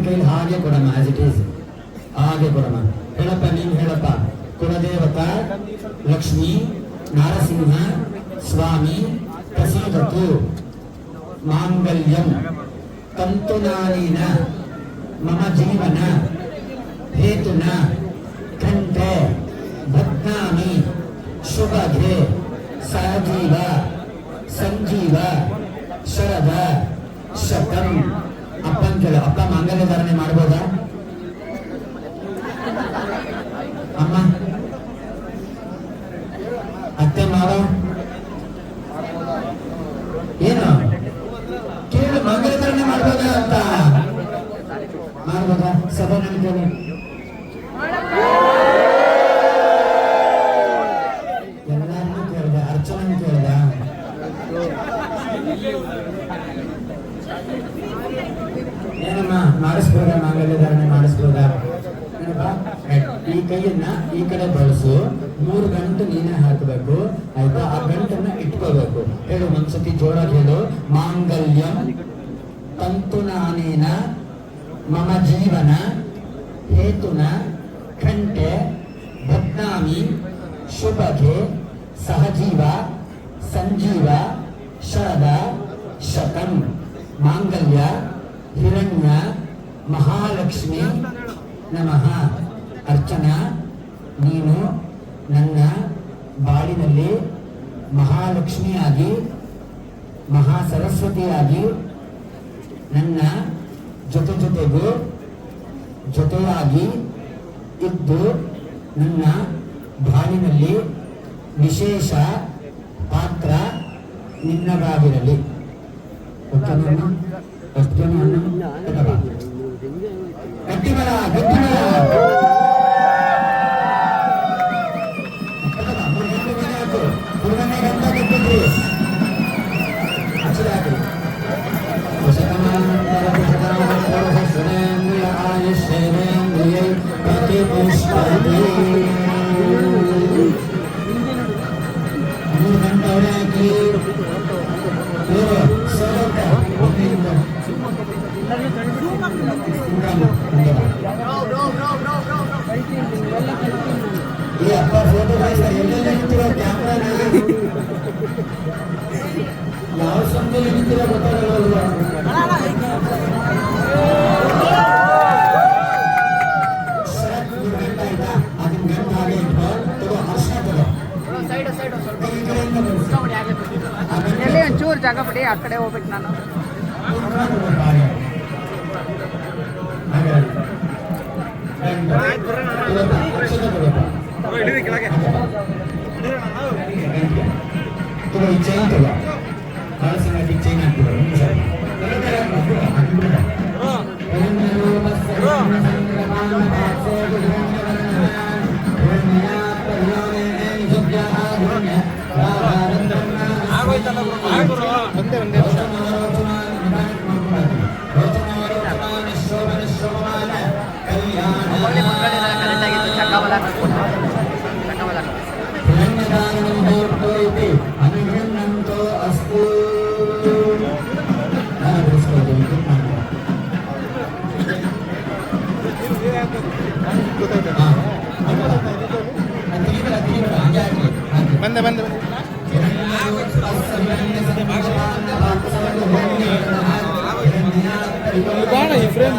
ಕೈಲಿ ಹಾಗೆ ಕೊಡಮ್ಮ, ಆಸ್ ಇಟ್ ಈಸ್ ಹಾಗೆ ಕೊಡಮ್ಮ. ಹೇಳಪ್ಪ, ನೀನು ಹೇಳಪ್ಪ. ಕುಲದೇವತಾ ಲಕ್ಷ್ಮೀ ನಾರಸಿಂಹ ಸ್ವಾಮಿ ಪ್ರಸೀದತು ಮಾಂಗಲ್ಯಂ ತಂತುನಾನೇನ ಮಮ ಜೀವನ ಹೇತುನ ಕಂಠೆ ಬಧ್ನಾಮಿ ಶುಭಗೆ ಸಹಜೀವ ಸಂಜೀವ ಶರದ ಶತಂ. ಅಪ್ಪನ ಕೇಳು, ಅಪ್ಪ ಮಾಂಗಲ್ಯ ಧಾರಣೆ ಮಾಡ್ಬೋದಾ? ಅಮ್ಮ, ಅತ್ತೆ ಮಾವ ಏನು ಕೇಳು, ಮಾಂಗಲ್ಯ ಧಾರಣೆ ಮಾಡ್ಬೋದಾ ಅಂತ. ಮಾಡ್ಬೋದಾ? ಸಭಾ ಕೇಳಿ. ಎಲ್ಲಾರನ್ನೂ ಕೇಳಿದೆ, ಅರ್ಚನನ್ನು ಕೇಳಿದ. ಏನಮ್ಮ ಮಾಡಿಸ್ಬೋದ? ಮಾಂಗಲ್ಯ ಧಾರಣೆ ಮಾಡಿಸ್ಬೋದ? ಈ ಕೈಯನ್ನ ಈ ಕಡೆ ಬಳಸು. 3 ಗಂಟು ನೀನೇ ಹಾಕಬೇಕು, ಆಯ್ತಾ? ಆ ಗಂಟನ್ನ ಇಟ್ಕೋಬೇಕು. ಹೇಳು, ಒಂದ್ಸತಿ ಜೋರಾಗಿ ಹೇಳು. ಮಾಂಗಲ್ಯಂ ತಂತುನಾನೇನ ಮಮ ಜೀವನ ಹೇತುನ ಕಂಠೆ ಬಧ್ನಾಮಿ ಶುಭಗೆ ಸಹಜೀವ ಸಂಜೀವ ಶರದ ಶತಂ. ಮಾಂಗಲ್ಯ ಹಿರಣ್ಯ ಮಹಾಲಕ್ಷ್ಮಿ ನಮಃ. ಅರ್ಚನಾ, ನೀನು ನನ್ನ ಬಾಳಿನಲ್ಲಿ ಮಹಾಲಕ್ಷ್ಮಿಯಾಗಿ ಮಹಾ ಸರಸ್ವತಿಯಾಗಿ ನನ್ನ ಜೊತೆಗೂ ಜೊತೆಯಾಗಿ ಇದ್ದು ನನ್ನ ಬಾಳಿನಲ್ಲಿ ವಿಶೇಷ ಪಾತ್ರ ನಿನ್ನದಾಗಿರಲಿ. ಗಟ್ಟಿಮರ ಅಪ್ಪ ಫೋಟೋ ಎಲ್ಲೆಲ್ಲ ನಿಂತಿರೋ ಕ್ಯಾಮ್ರಾ ಯಾವ ಸಮಯದಲ್ಲಿ ನಿಂತಿರೋ ಗೊತ್ತಾಗಲ್ಲ. ಒಂಚೂರು ಜಾಗ ಬಿಡಿ, ಆ ಕಡೆ ಹೋಗ್ಬೇಕು ನಾನು. ಚೈನ್ ತಗೋ, ಬಹಳ ಸಂಗತಿ ಚೈನ್ ಹಾಕ್ಬಿಡೋ. ಬಂದೆ ಬಂದೆ ಬಾಣ ಈ ಫ್ರೇಮ್